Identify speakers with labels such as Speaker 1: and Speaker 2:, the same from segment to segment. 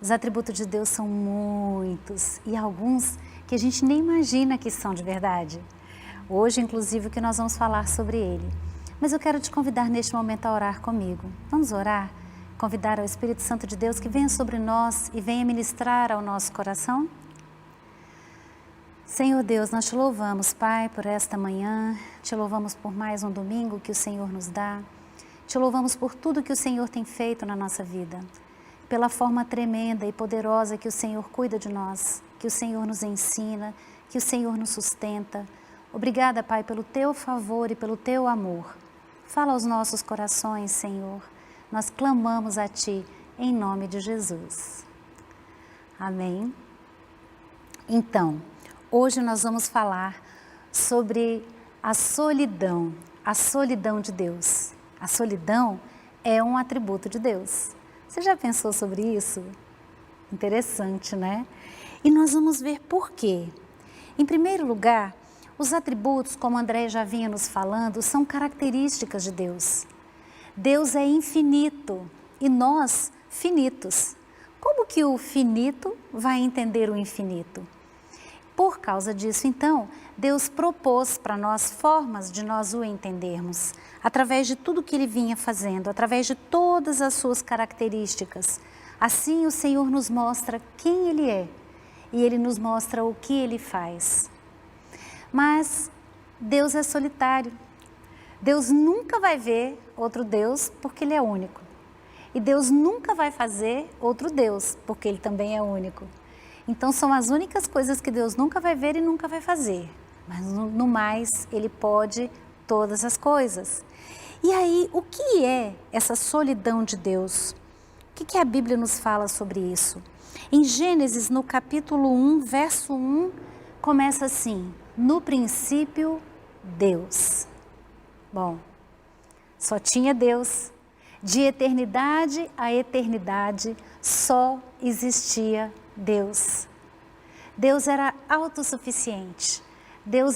Speaker 1: Os atributos de Deus são muitos e alguns que a gente nem imagina que são de verdade. Hoje, inclusive, que nós vamos falar sobre ele. Mas eu quero te convidar neste momento a orar comigo. Vamos orar? Convidar ao Espírito Santo de Deus que venha sobre nós e venha ministrar ao nosso coração? Senhor Deus, nós te louvamos, Pai, por esta manhã, te louvamos por mais um domingo que o Senhor nos dá, te louvamos por tudo que o Senhor tem feito na nossa vida, pela forma tremenda e poderosa que o Senhor cuida de nós, que o Senhor nos ensina, que o Senhor nos sustenta. Obrigada, Pai, pelo teu favor e pelo teu amor. Fala aos nossos corações, Senhor, nós clamamos a Ti, em nome de Jesus. Amém. Então, hoje nós vamos falar sobre a solidão de Deus. A solidão é um atributo de Deus. Você já pensou sobre isso? Interessante, né? E nós vamos ver por quê. Em primeiro lugar, os atributos, como André já vinha nos falando, são características de Deus. Deus é infinito e nós finitos. Como que o finito vai entender o infinito? Por causa disso, então, Deus propôs para nós formas de nós o entendermos, através de tudo que Ele vinha fazendo, através de todas as suas características. Assim, o Senhor nos mostra quem Ele é e Ele nos mostra o que Ele faz. Mas Deus é solitário. Deus nunca vai ver outro Deus porque Ele é único. E Deus nunca vai fazer outro Deus porque Ele também é único. Então são as únicas coisas que Deus nunca vai ver e nunca vai fazer. Mas no mais, Ele pode todas as coisas. E aí, o que é essa solidão de Deus? O que a Bíblia nos fala sobre isso? Em Gênesis, no capítulo 1, verso 1, começa assim: no princípio, Deus. Bom, só tinha Deus. De eternidade a eternidade, só existia Deus. Deus era autossuficiente. Deus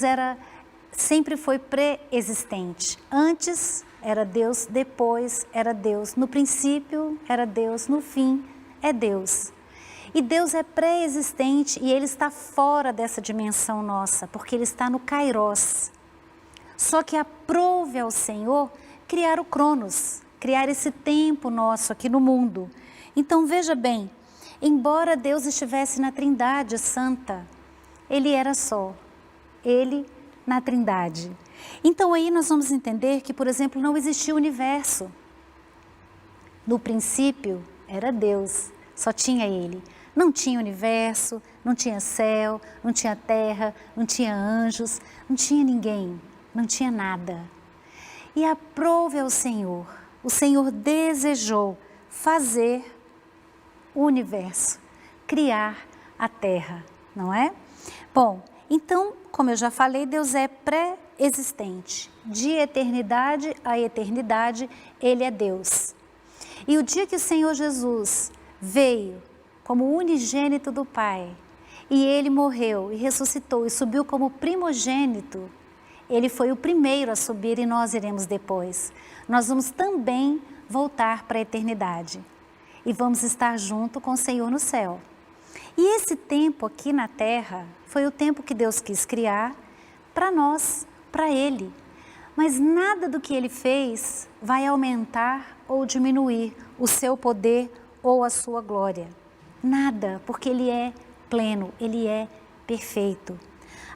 Speaker 1: sempre foi pré-existente. Antes era Deus, depois era Deus. No princípio era Deus, no fim é Deus. E Deus é pré-existente e Ele está fora dessa dimensão nossa, porque Ele está no Kairos. Só que aprove ao Senhor criar o Cronos, criar esse tempo nosso aqui no mundo. Então veja bem, embora Deus estivesse na Trindade Santa, Ele era só, Ele na Trindade. Então aí nós vamos entender que, por exemplo, não existia universo. No princípio era Deus, só tinha Ele. Não tinha universo, não tinha céu, não tinha terra, não tinha anjos, não tinha ninguém, não tinha nada. E aprove ao Senhor, o Senhor desejou fazer o universo, criar a terra, não é? Bom, então, como eu já falei, Deus é pré-existente. De eternidade a eternidade, Ele é Deus. E o dia que o Senhor Jesus veio como unigênito do Pai, e Ele morreu e ressuscitou e subiu como primogênito, Ele foi o primeiro a subir e nós iremos depois. Nós vamos também voltar para a eternidade e vamos estar junto com o Senhor no céu. E esse tempo aqui na terra foi o tempo que Deus quis criar para nós, para Ele. Mas nada do que Ele fez vai aumentar ou diminuir o seu poder ou a sua glória. Nada, porque Ele é pleno, Ele é perfeito.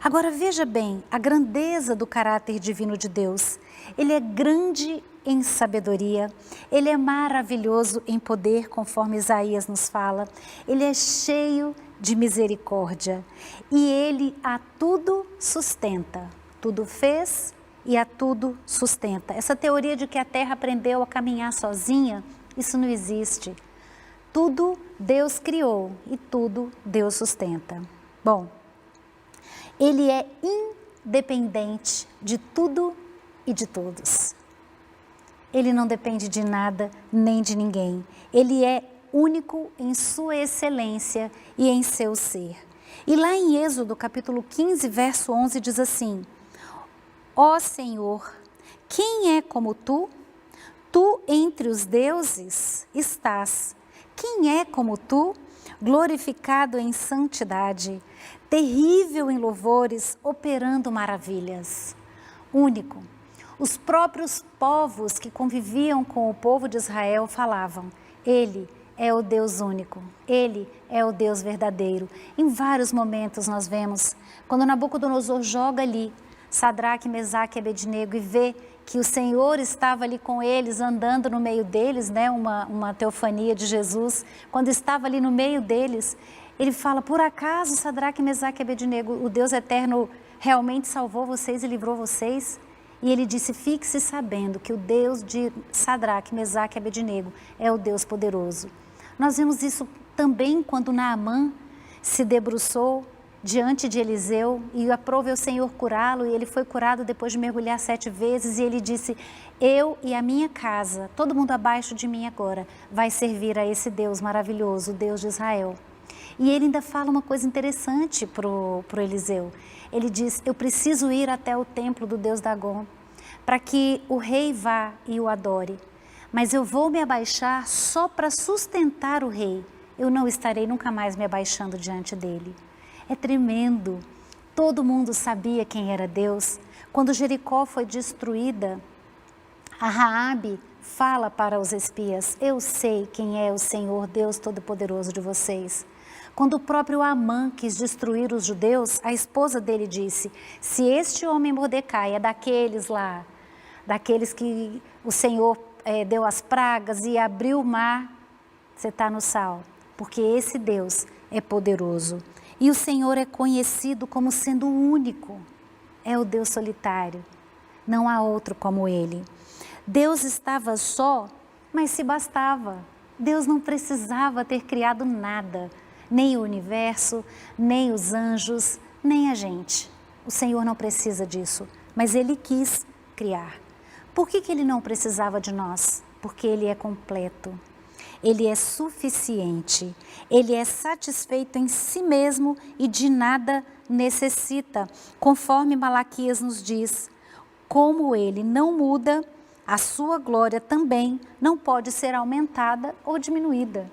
Speaker 1: Agora veja bem a grandeza do caráter divino de Deus. Ele é grande em sabedoria, Ele é maravilhoso em poder, conforme Isaías nos fala. Ele é cheio de misericórdia e Ele a tudo sustenta. Tudo fez e a tudo sustenta. Essa teoria de que a terra aprendeu a caminhar sozinha, isso não existe. Tudo Deus criou e tudo Deus sustenta. Bom, Ele é independente de tudo e de todos. Ele não depende de nada nem de ninguém. Ele é único em sua excelência e em seu ser. E lá em Êxodo, capítulo 15, verso 11, diz assim: Ó Senhor, quem é como tu? Tu entre os deuses estás. Quem é como tu? glorificado em santidade, terrível em louvores, operando maravilhas. Único. Os próprios povos que conviviam com o povo de Israel falavam: Ele é o Deus único, Ele é o Deus verdadeiro. Em vários momentos nós vemos, quando Nabucodonosor joga ali Sadraque, Mesaque e Abednego e vê que o Senhor estava ali com eles, andando no meio deles, né? Uma teofania de Jesus, quando estava ali no meio deles, ele fala: por acaso Sadraque, Mesaque e Abednego, o Deus eterno realmente salvou vocês e livrou vocês? E ele disse: fique-se sabendo que o Deus de Sadraque, Mesaque e Abednego é o Deus poderoso. Nós vemos isso também quando Naamã se debruçou diante de Eliseu e aprove ao Senhor curá-lo, e ele foi curado depois de mergulhar 7 vezes, e ele disse: eu e a minha casa, todo mundo abaixo de mim agora, vai servir a esse Deus maravilhoso, o Deus de Israel. E ele ainda fala uma coisa interessante pro Eliseu. Ele diz: eu preciso ir até o templo do Deus Dagom, para que o rei vá e o adore, mas eu vou me abaixar só para sustentar o rei, eu não estarei nunca mais me abaixando diante dele. É tremendo. Todo mundo sabia quem era Deus. Quando Jericó foi destruída, a Raabe fala para os espias: eu sei quem é o Senhor Deus Todo-Poderoso de vocês. Quando o próprio Amã quis destruir os judeus, a esposa dele disse: se este homem Mordecai é daqueles lá, daqueles que o Senhor deu as pragas e abriu o mar, você está no sal, porque esse Deus é poderoso. E o Senhor é conhecido como sendo o único, é o Deus solitário, não há outro como Ele. Deus estava só, mas se bastava. Deus não precisava ter criado nada, nem o universo, nem os anjos, nem a gente. O Senhor não precisa disso, mas Ele quis criar. Por que Ele não precisava de nós? Porque Ele é completo. Ele é suficiente, Ele é satisfeito em si mesmo e de nada necessita, conforme Malaquias nos diz. Como Ele não muda, a sua glória também não pode ser aumentada ou diminuída.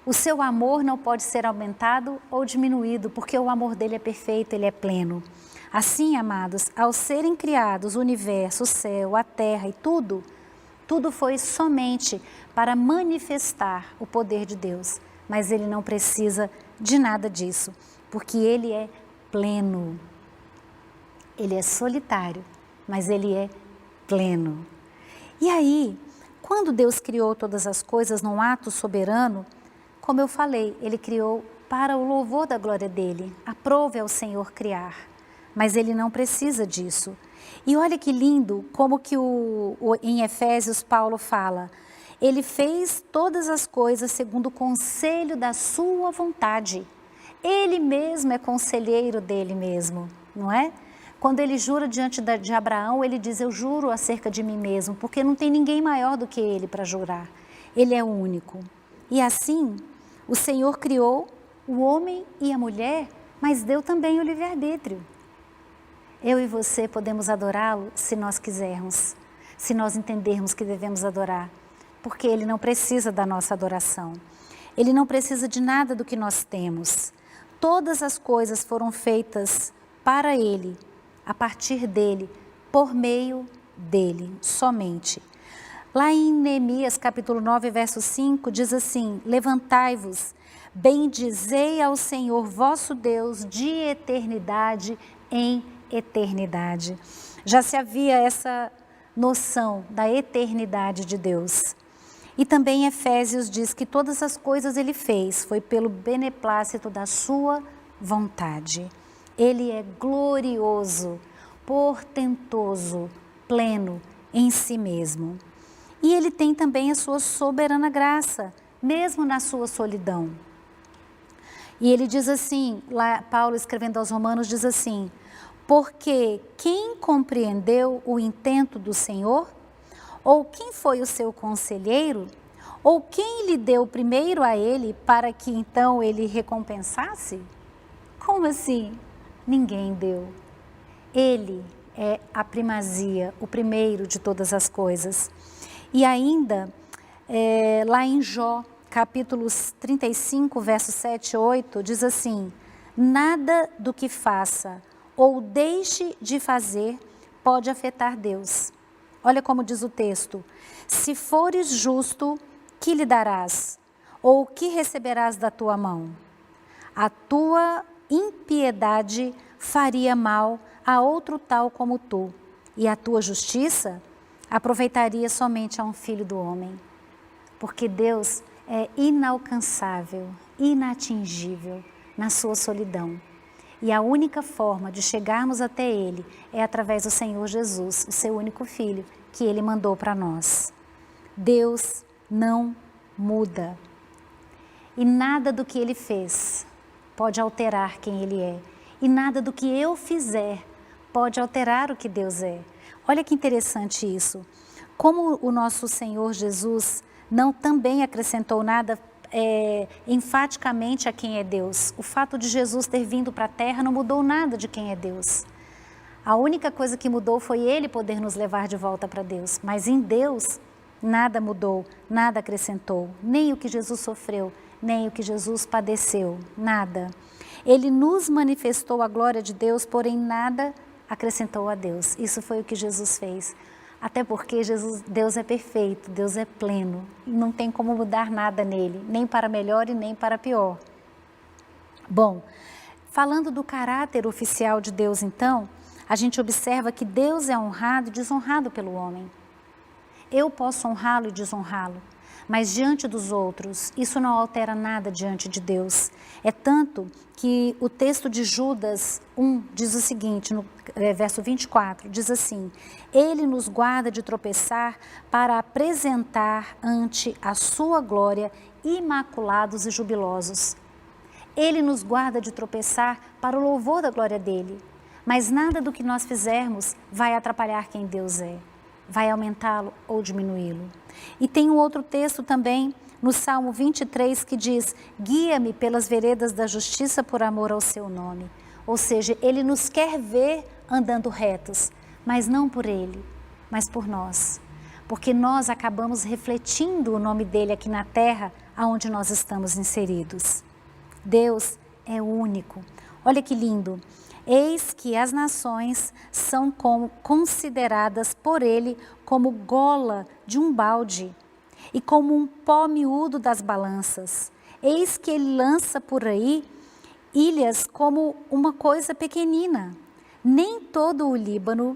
Speaker 1: O seu amor não pode ser aumentado ou diminuído, porque o amor dele é perfeito, ele é pleno. Assim, amados, ao serem criados o universo, o céu, a terra e tudo foi somente para manifestar o poder de Deus, mas Ele não precisa de nada disso, porque Ele é pleno. Ele é solitário, mas Ele é pleno. E aí, quando Deus criou todas as coisas num ato soberano, como eu falei, Ele criou para o louvor da glória dEle. Aprove ao Senhor criar, mas Ele não precisa disso. E olha que lindo como que em Efésios Paulo fala: Ele fez todas as coisas segundo o conselho da sua vontade. Ele mesmo é conselheiro dele mesmo, não é? Quando ele jura diante de Abraão, ele diz: eu juro acerca de mim mesmo, porque não tem ninguém maior do que ele para jurar. Ele é o único. E assim, o Senhor criou o homem e a mulher, mas deu também o livre-arbítrio. Eu e você podemos adorá-lo se nós quisermos, se nós entendermos que devemos adorar, porque Ele não precisa da nossa adoração. Ele não precisa de nada do que nós temos. Todas as coisas foram feitas para Ele, a partir dEle, por meio dEle, somente. Lá em Neemias, capítulo 9, verso 5, diz assim: levantai-vos, bendizei ao Senhor vosso Deus de eternidade em eternidade. Já se havia essa noção da eternidade de Deus. E também Efésios diz que todas as coisas Ele fez, foi pelo beneplácito da sua vontade. Ele é glorioso, portentoso, pleno em si mesmo. E Ele tem também a sua soberana graça, mesmo na sua solidão. E ele diz assim, lá Paulo escrevendo aos Romanos diz assim: porque quem compreendeu o intento do Senhor? Ou quem foi o seu conselheiro? Ou quem lhe deu primeiro a ele para que então ele recompensasse? Como assim? Ninguém deu. Ele é a primazia, o primeiro de todas as coisas. E ainda, lá em Jó, capítulo 35, versos 7 e 8, diz assim: nada do que faça ou deixe de fazer pode afetar Deus. Olha como diz o texto: se fores justo, que lhe darás? Ou o que receberás da tua mão? A tua impiedade faria mal a outro tal como tu, e a tua justiça aproveitaria somente a um filho do homem. Porque Deus é inalcançável, inatingível na sua solidão. E a única forma de chegarmos até Ele é através do Senhor Jesus, o seu único Filho, que Ele mandou para nós. Deus não muda. E nada do que Ele fez pode alterar quem Ele é. E nada do que eu fizer pode alterar o que Deus é. Olha que interessante isso. Como o nosso Senhor Jesus não também acrescentou nada enfaticamente a quem é Deus. O fato de Jesus ter vindo para a terra não mudou nada de quem é Deus. A única coisa que mudou foi Ele poder nos levar de volta para Deus. Mas em Deus, nada mudou, nada acrescentou. Nem o que Jesus sofreu, nem o que Jesus padeceu, nada. Ele nos manifestou a glória de Deus, porém nada acrescentou a Deus. Isso foi o que Jesus fez. Até porque Deus é perfeito, Deus é pleno. E não tem como mudar nada nele, nem para melhor e nem para pior. Bom, falando do caráter oficial de Deus então, a gente observa que Deus é honrado e desonrado pelo homem. Eu posso honrá-lo e desonrá-lo, mas diante dos outros, isso não altera nada diante de Deus. É tanto que o texto de Judas 1 diz o seguinte, no verso 24, diz assim: Ele nos guarda de tropeçar para apresentar ante a sua glória imaculados e jubilosos. Ele nos guarda de tropeçar para o louvor da glória dele, mas nada do que nós fizermos vai atrapalhar quem Deus é, vai aumentá-lo ou diminuí-lo. E tem um outro texto também, no Salmo 23, que diz: guia-me pelas veredas da justiça por amor ao seu nome. Ou seja, Ele nos quer ver andando retos, mas não por Ele, mas por nós. Porque nós acabamos refletindo o nome dEle aqui na terra, onde nós estamos inseridos. Deus é único. Olha que lindo. Eis que as nações são consideradas por Ele como gola de um balde e como um pó miúdo das balanças. Eis que Ele lança por aí ilhas como uma coisa pequenina. Nem todo o Líbano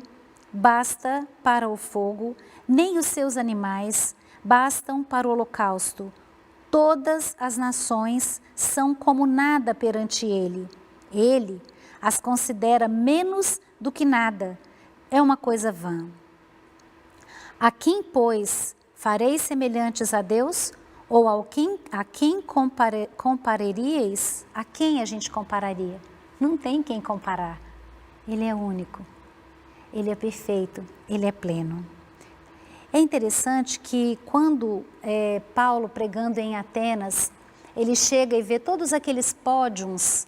Speaker 1: basta para o fogo, nem os seus animais bastam para o holocausto. Todas as nações são como nada perante Ele. Ele as considera menos do que nada. É uma coisa vã. A quem, pois, fareis semelhantes a Deus? Ou a quem compararíeis? A quem a gente compararia? Não tem quem comparar. Ele é único. Ele é perfeito. Ele é pleno. É interessante que quando Paulo, pregando em Atenas, ele chega e vê todos aqueles pódiums,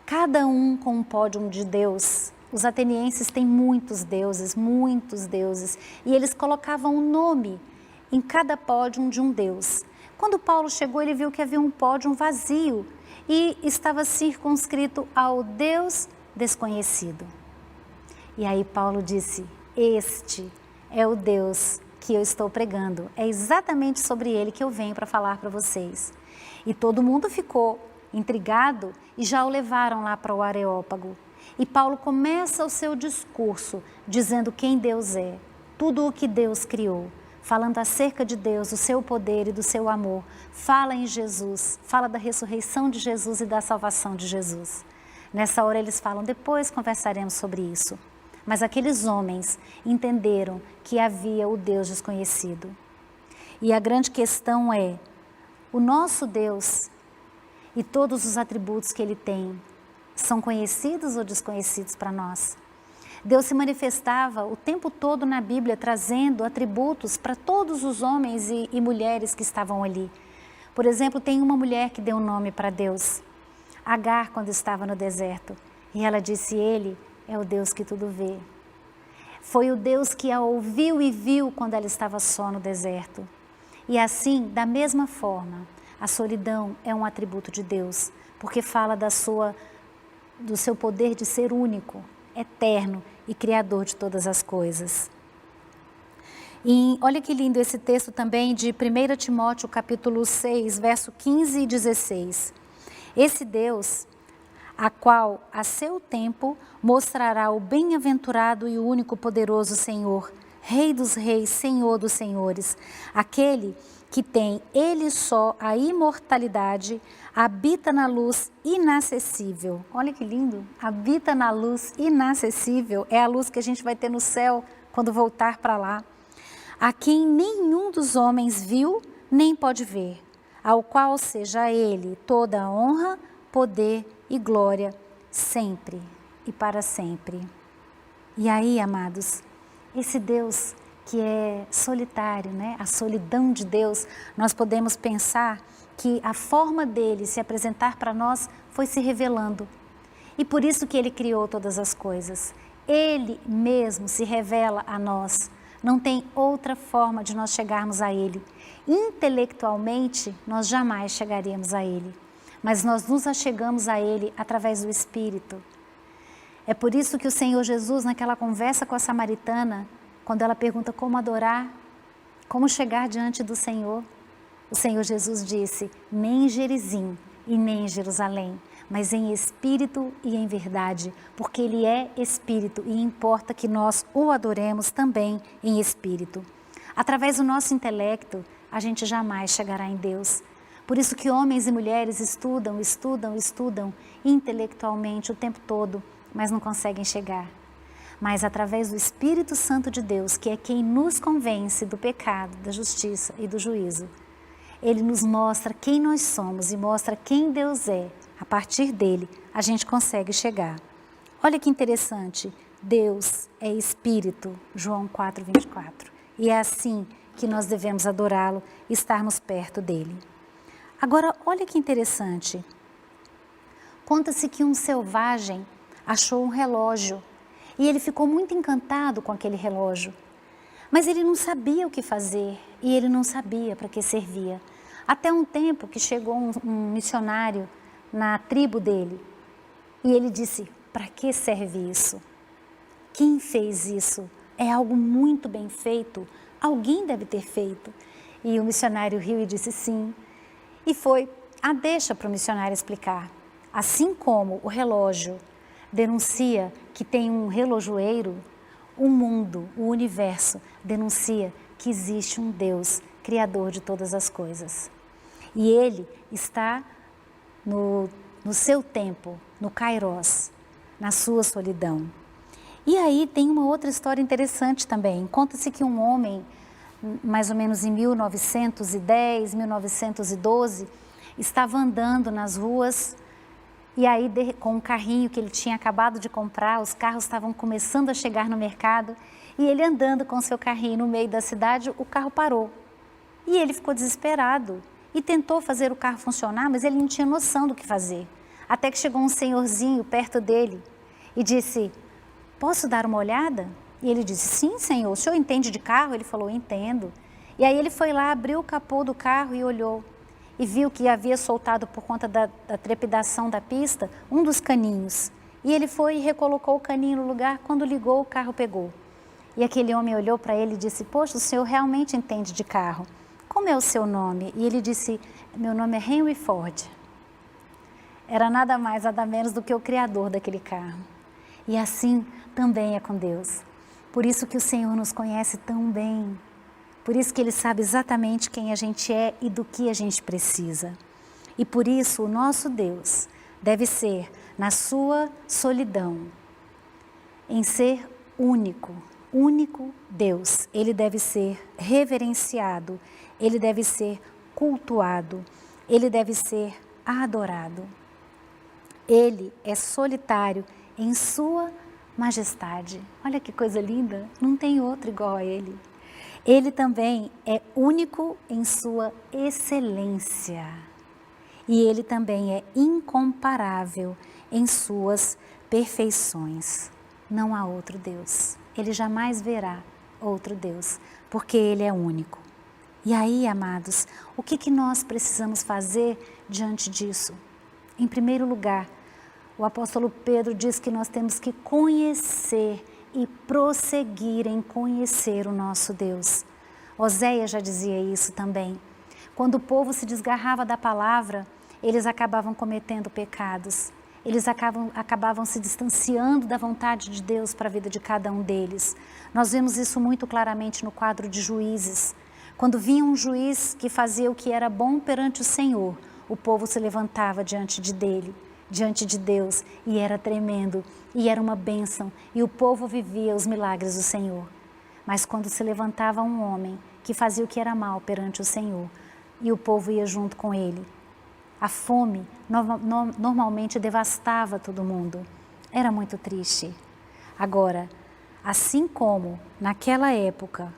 Speaker 1: cada um com um pódium de Deus. Os atenienses têm muitos deuses, e eles colocavam um nome em cada pódium de um deus. Quando Paulo chegou, ele viu que havia um pódium vazio e estava circunscrito ao Deus desconhecido. E aí Paulo disse: este é o Deus que eu estou pregando, é exatamente sobre ele que eu venho para falar para vocês. E todo mundo ficou intrigado e já o levaram lá para o Areópago. E Paulo começa o seu discurso dizendo quem Deus é, tudo o que Deus criou, falando acerca de Deus, do seu poder e do seu amor. Fala em Jesus, fala da ressurreição de Jesus e da salvação de Jesus. Nessa hora eles falam: depois conversaremos sobre isso. Mas aqueles homens entenderam que havia o Deus desconhecido. E a grande questão é: o nosso Deus e todos os atributos que Ele tem são conhecidos ou desconhecidos para nós? Deus se manifestava o tempo todo na Bíblia, trazendo atributos para todos os homens e mulheres que estavam ali. Por exemplo, tem uma mulher que deu um nome para Deus, Agar, quando estava no deserto. E ela disse: Ele é o Deus que tudo vê. Foi o Deus que a ouviu e viu quando ela estava só no deserto. E assim, da mesma forma, A solidão é um atributo de Deus, porque fala do seu poder de ser único, eterno e criador de todas as coisas. E olha que lindo esse texto também de 1 Timóteo capítulo 6, verso 15 e 16. Esse Deus, a qual a seu tempo mostrará o bem-aventurado e único poderoso Senhor, Rei dos reis, Senhor dos senhores, aquele que tem ele só a imortalidade, habita na luz inacessível. Olha que lindo, habita na luz inacessível, é a luz que a gente vai ter no céu quando voltar para lá. A quem nenhum dos homens viu, nem pode ver, ao qual seja a ele toda a honra, poder e glória, sempre e para sempre. E aí, amados, esse Deus que é solitário, né? A solidão de Deus, nós podemos pensar que a forma dele se apresentar para nós foi se revelando. E por isso que ele criou todas as coisas. Ele mesmo se revela a nós. Não tem outra forma de nós chegarmos a ele. Intelectualmente, nós jamais chegaríamos a ele. Mas nós nos achegamos a ele através do Espírito. É por isso que o Senhor Jesus, naquela conversa com a samaritana, quando ela pergunta como adorar, como chegar diante do Senhor, o Senhor Jesus disse, nem em Gerizim e nem em Jerusalém, mas em espírito e em verdade, porque Ele é espírito e importa que nós o adoremos também em espírito. Através do nosso intelecto, a gente jamais chegará em Deus. Por isso que homens e mulheres estudam intelectualmente o tempo todo, mas não conseguem chegar. Mas através do Espírito Santo de Deus, que é quem nos convence do pecado, da justiça e do juízo, Ele nos mostra quem nós somos e mostra quem Deus é. A partir dele, a gente consegue chegar. Olha que interessante, Deus é Espírito, João 4:24. E é assim que nós devemos adorá-lo e estarmos perto dele. Agora, olha que interessante. Conta-se que um selvagem achou um relógio e ele ficou muito encantado com aquele relógio. Mas ele não sabia o que fazer e ele não sabia para que servia. Até um tempo que chegou um missionário na tribo dele e ele disse, para que serve isso? Quem fez isso? É algo muito bem feito, alguém deve ter feito. E o missionário riu e disse sim. E foi a deixa para o missionário explicar. Assim como o relógio denuncia que tem um relojoeiro, o mundo, o universo, denuncia que existe um Deus, Criador de todas as coisas. E Ele está no seu tempo, no Kairos, na sua solidão. E aí tem uma outra história interessante também. Conta-se que um homem, mais ou menos em 1910, 1912, estava andando nas ruas e aí com um carrinho que ele tinha acabado de comprar, os carros estavam começando a chegar no mercado e ele andando com seu carrinho no meio da cidade, o carro parou. E ele ficou desesperado e tentou fazer o carro funcionar, mas ele não tinha noção do que fazer. Até que chegou um senhorzinho perto dele e disse, posso dar uma olhada? E ele disse, sim, senhor, o senhor entende de carro? Ele falou, entendo. E aí ele foi lá, abriu o capô do carro e olhou. E viu que havia soltado por conta da trepidação da pista, um dos caninhos. E ele foi e recolocou o caninho no lugar, quando ligou o carro pegou. E aquele homem olhou para ele e disse, poxa, o senhor realmente entende de carro. Como é o seu nome? E ele disse, meu nome é Henry Ford. Era nada mais, nada menos do que o criador daquele carro. E assim também é com Deus. Por isso que o Senhor nos conhece tão bem. Por isso que Ele sabe exatamente quem a gente é e do que a gente precisa. E por isso o nosso Deus deve ser, na sua solidão, em ser único, único Deus. Ele deve ser reverenciado, Ele deve ser cultuado, Ele deve ser adorado. Ele é solitário em sua majestade. Olha que coisa linda, não tem outro igual a Ele. Ele também é único em sua excelência. E Ele também é incomparável em suas perfeições. Não há outro Deus. Ele jamais verá outro Deus, porque Ele é único. E aí, amados, o que nós precisamos fazer diante disso? Em primeiro lugar, o apóstolo Pedro diz que nós temos que conhecer e prosseguir em conhecer o nosso Deus. Oséias já dizia isso também. Quando o povo se desgarrava da palavra, eles acabavam cometendo pecados. Eles acabavam se distanciando da vontade de Deus para a vida de cada um deles. Nós vemos isso muito claramente no quadro de Juízes. Quando vinha um juiz que fazia o que era bom perante o Senhor, o povo se levantava diante de Deus, e era tremendo, e era uma bênção, e o povo vivia os milagres do Senhor. Mas quando se levantava um homem que fazia o que era mal perante o Senhor, e o povo ia junto com ele, a fome normalmente devastava todo mundo. Era muito triste. Agora, assim como naquela época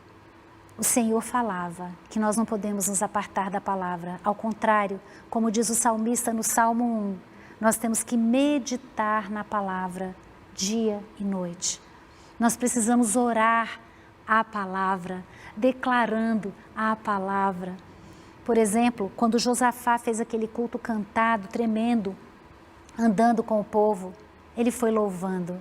Speaker 1: o Senhor falava que nós não podemos nos apartar da palavra, ao contrário, como diz o salmista no Salmo 1, nós temos que meditar na palavra dia e noite. Nós precisamos orar a palavra, declarando a palavra. Por exemplo, quando Josafá fez aquele culto cantado, tremendo, andando com o povo, ele foi louvando.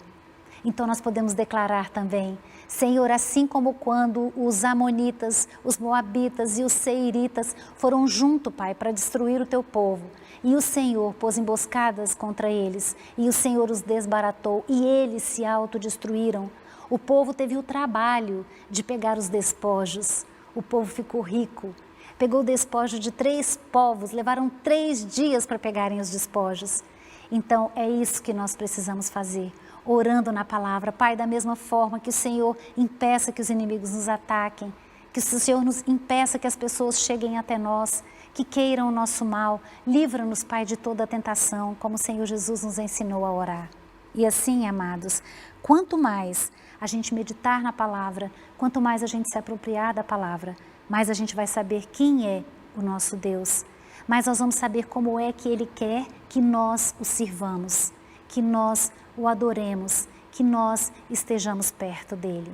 Speaker 1: Então nós podemos declarar também, Senhor, assim como quando os amonitas, os moabitas e os seiritas foram junto, Pai, para destruir o teu povo, e o Senhor pôs emboscadas contra eles, e o Senhor os desbaratou, e eles se autodestruíram. O povo teve o trabalho de pegar os despojos, o povo ficou rico, pegou o despojo de 3 povos, levaram 3 dias para pegarem os despojos. Então é isso que nós precisamos fazer, orando na palavra. Pai, da mesma forma que o Senhor impeça que os inimigos nos ataquem, que o Senhor nos impeça que as pessoas cheguem até nós, que queiram o nosso mal, livra-nos, Pai, de toda a tentação, como o Senhor Jesus nos ensinou a orar. E assim, amados, quanto mais a gente meditar na palavra, quanto mais a gente se apropriar da palavra, mais a gente vai saber quem é o nosso Deus, mais nós vamos saber como é que Ele quer que nós o sirvamos, que nós o adoremos, que nós estejamos perto dEle.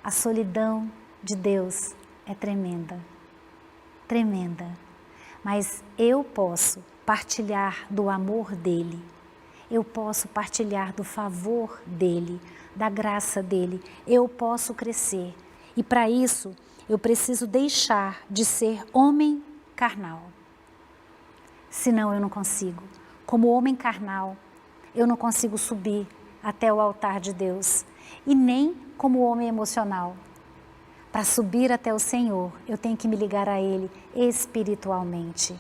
Speaker 1: A solidão de Deus é tremenda, tremenda, mas eu posso partilhar do amor dEle, eu posso partilhar do favor dEle, da graça dEle, eu posso crescer, e para isso eu preciso deixar de ser homem carnal. Senão eu não consigo. Como homem carnal, eu não consigo subir até o altar de Deus. E nem como homem emocional. Para subir até o Senhor, eu tenho que me ligar a Ele espiritualmente.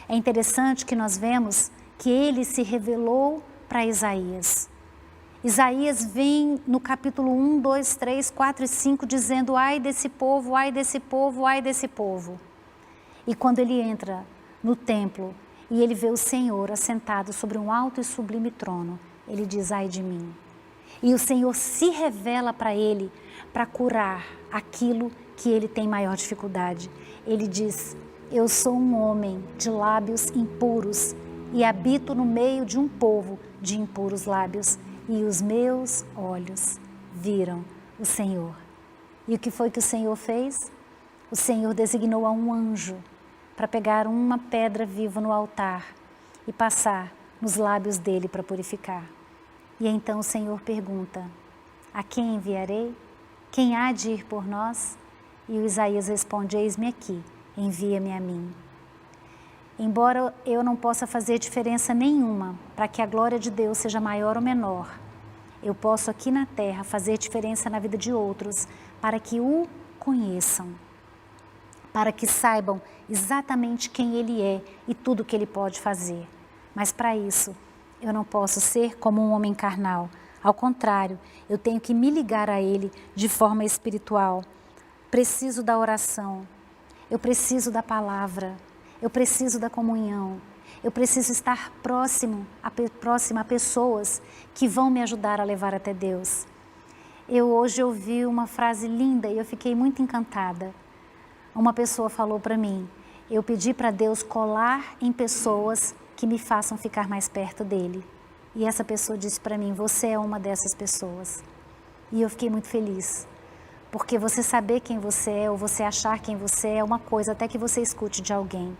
Speaker 1: É interessante que nós vemos que Ele se revelou para Isaías. Isaías vem no capítulo 1, 2, 3, 4 e 5 dizendo: ai desse povo, ai desse povo, ai desse povo. E quando ele entra no templo e ele vê o Senhor assentado sobre um alto e sublime trono, ele diz: ai de mim. E o Senhor se revela para ele para curar aquilo que ele tem maior dificuldade. Ele diz: eu sou um homem de lábios impuros e habito no meio de um povo de impuros lábios. E os meus olhos viram o Senhor. E o que foi que o Senhor fez? O Senhor designou a um anjo para pegar uma pedra viva no altar e passar nos lábios dele para purificar. E então o Senhor pergunta: a quem enviarei? Quem há de ir por nós? E o Isaías responde: eis-me aqui, envia-me a mim. Embora eu não possa fazer diferença nenhuma para que a glória de Deus seja maior ou menor, eu posso aqui na terra fazer diferença na vida de outros para que o conheçam, para que saibam exatamente quem Ele é e tudo que Ele pode fazer. Mas para isso, eu não posso ser como um homem carnal. Ao contrário, eu tenho que me ligar a Ele de forma espiritual. Preciso da oração, eu preciso da palavra, eu preciso da comunhão, eu preciso estar próxima a pessoas que vão me ajudar a levar até Deus. Eu hoje ouvi uma frase linda e eu fiquei muito encantada. Uma pessoa falou para mim: eu pedi para Deus colar em pessoas que me façam ficar mais perto dEle. E essa pessoa disse para mim: você é uma dessas pessoas. E eu fiquei muito feliz, Porque você saber quem você é ou você achar quem você é uma coisa, até que você escute de alguém.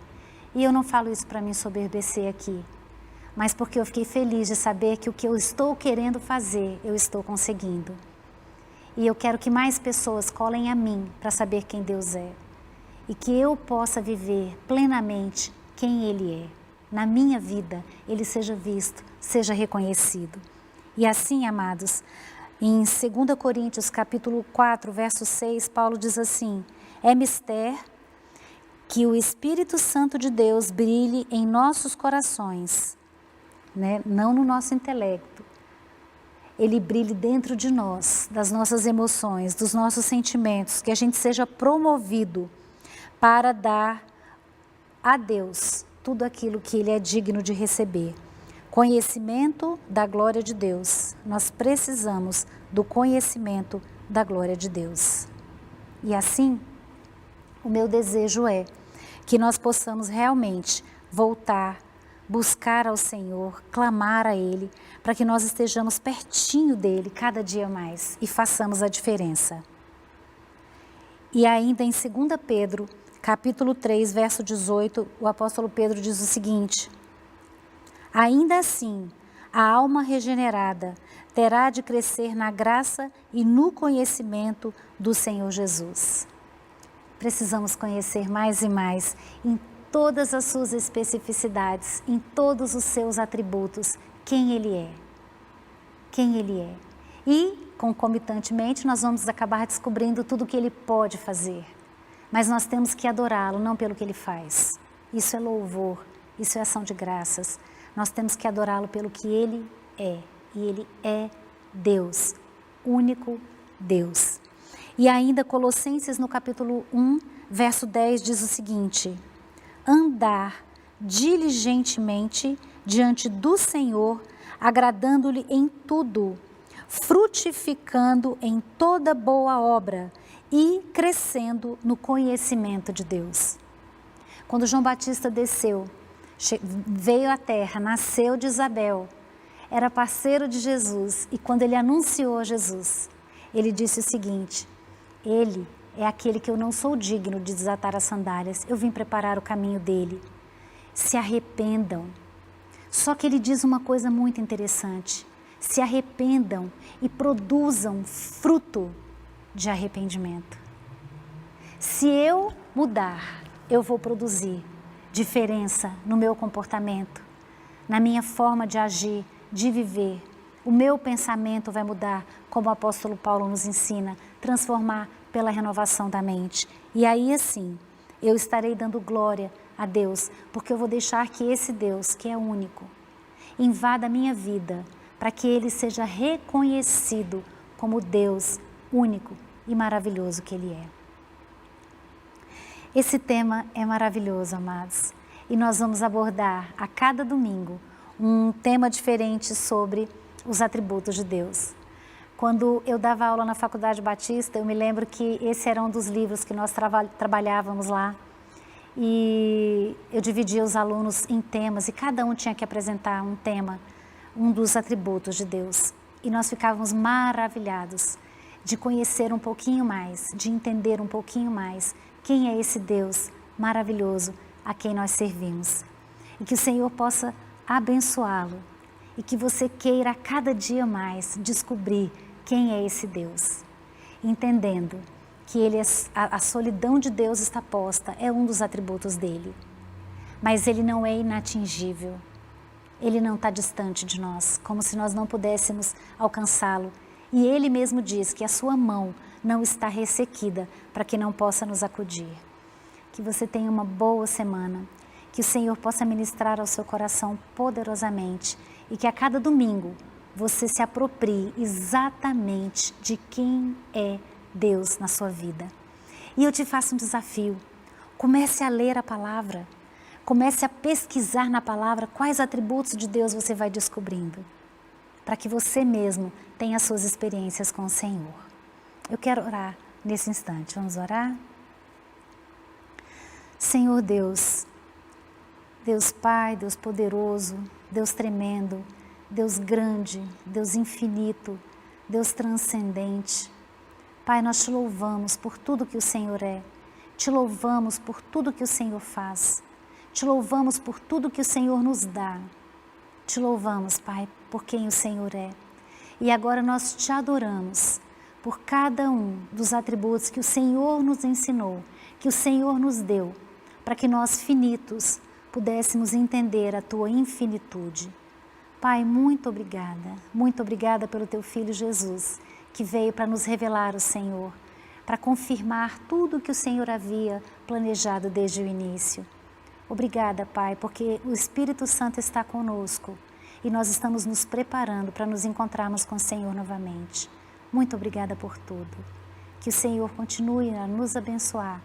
Speaker 1: E eu não falo isso para me ensoberbecer aqui, mas porque eu fiquei feliz de saber que o que eu estou querendo fazer, eu estou conseguindo. E eu quero que mais pessoas colhem a mim para saber quem Deus é. E que eu possa viver plenamente quem Ele é. Na minha vida, Ele seja visto, seja reconhecido. E assim, amados, em 2 Coríntios capítulo 4, verso 6, Paulo diz assim: é mister que o Espírito Santo de Deus brilhe em nossos corações, né? Não no nosso intelecto. Ele brilhe dentro de nós, das nossas emoções, dos nossos sentimentos, que a gente seja promovido para dar a Deus tudo aquilo que Ele é digno de receber. Conhecimento da glória de Deus. Nós precisamos do conhecimento da glória de Deus. E assim, o meu desejo é que nós possamos realmente voltar, buscar ao Senhor, clamar a Ele, para que nós estejamos pertinho dEle cada dia mais e façamos a diferença. E ainda em 2 Pedro, capítulo 3, verso 18, o apóstolo Pedro diz o seguinte: ainda assim, a alma regenerada terá de crescer na graça e no conhecimento do Senhor Jesus. Precisamos conhecer mais e mais em todas as suas especificidades, em todos os seus atributos, quem Ele é. Quem Ele é. E, concomitantemente, nós vamos acabar descobrindo tudo o que Ele pode fazer. Mas nós temos que adorá-lo, não pelo que Ele faz. Isso é louvor, isso é ação de graças. Nós temos que adorá-lo pelo que Ele é. E Ele é Deus, único Deus. E ainda Colossenses no capítulo 1, verso 10 diz o seguinte: andar diligentemente diante do Senhor, agradando-lhe em tudo, frutificando em toda boa obra e crescendo no conhecimento de Deus. Quando João Batista desceu, veio à terra, nasceu de Isabel, era parceiro de Jesus, e quando ele anunciou Jesus, ele disse o seguinte: Ele é aquele que eu não sou digno de desatar as sandálias, eu vim preparar o caminho dele. Se arrependam. Só que ele diz uma coisa muito interessante: se arrependam e produzam fruto de arrependimento. Se eu mudar, eu vou produzir diferença no meu comportamento, na minha forma de agir, de viver. O meu pensamento vai mudar, como o apóstolo Paulo nos ensina, transformar pela renovação da mente. E aí assim, eu estarei dando glória a Deus, porque eu vou deixar que esse Deus, que é único, invada a minha vida, para que Ele seja reconhecido como Deus único e maravilhoso que Ele é. Esse tema é maravilhoso, amados, e nós vamos abordar a cada domingo um tema diferente sobre os atributos de Deus. Quando eu dava aula na Faculdade Batista, eu me lembro que esse era um dos livros que nós trabalhávamos lá, e eu dividia os alunos em temas e cada um tinha que apresentar um tema, um dos atributos de Deus. E nós ficávamos maravilhados de conhecer um pouquinho mais, de entender um pouquinho mais quem é esse Deus maravilhoso a quem nós servimos. E que o Senhor possa abençoá-lo e que você queira a cada dia mais descobrir quem é esse Deus, entendendo que a solidão de Deus está posta, é um dos atributos dele, mas ele não é inatingível, ele não está distante de nós, como se nós não pudéssemos alcançá-lo, e ele mesmo diz que a sua mão não está ressequida para que não possa nos acudir. Que você tenha uma boa semana, que o Senhor possa ministrar ao seu coração poderosamente e que a cada domingo você se aproprie exatamente de quem é Deus na sua vida. E eu te faço um desafio: comece a ler a palavra, comece a pesquisar na palavra quais atributos de Deus você vai descobrindo, para que você mesmo tenha as suas experiências com o Senhor. Eu quero orar nesse instante. Vamos orar? Senhor Deus, Deus Pai, Deus poderoso, Deus tremendo, Deus grande, Deus infinito, Deus transcendente, Pai, nós te louvamos por tudo que o Senhor é. Te louvamos por tudo que o Senhor faz. Te louvamos por tudo que o Senhor nos dá. Te louvamos, Pai, por quem o Senhor é. E agora nós te adoramos por cada um dos atributos que o Senhor nos ensinou, que o Senhor nos deu, para que nós, finitos, pudéssemos entender a tua infinitude. Pai, muito obrigada pelo teu Filho Jesus, que veio para nos revelar o Senhor, para confirmar tudo o que o Senhor havia planejado desde o início. Obrigada, Pai, porque o Espírito Santo está conosco e nós estamos nos preparando para nos encontrarmos com o Senhor novamente. Muito obrigada por tudo. Que o Senhor continue a nos abençoar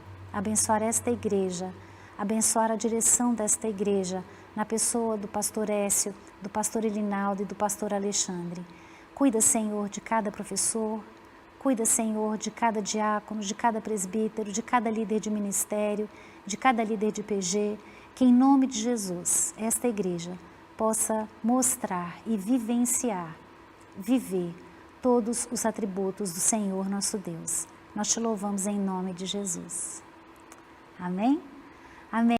Speaker 1: esta igreja, abençoar a direção desta igreja, na pessoa do pastor Écio, do pastor Elinaldo e do pastor Alexandre. Cuida, Senhor, de cada professor, cuida, Senhor, de cada diácono, de cada presbítero, de cada líder de ministério, de cada líder de PG, que em nome de Jesus, esta igreja possa mostrar e vivenciar, viver todos os atributos do Senhor nosso Deus. Nós te louvamos em nome de Jesus. Amém? Amém.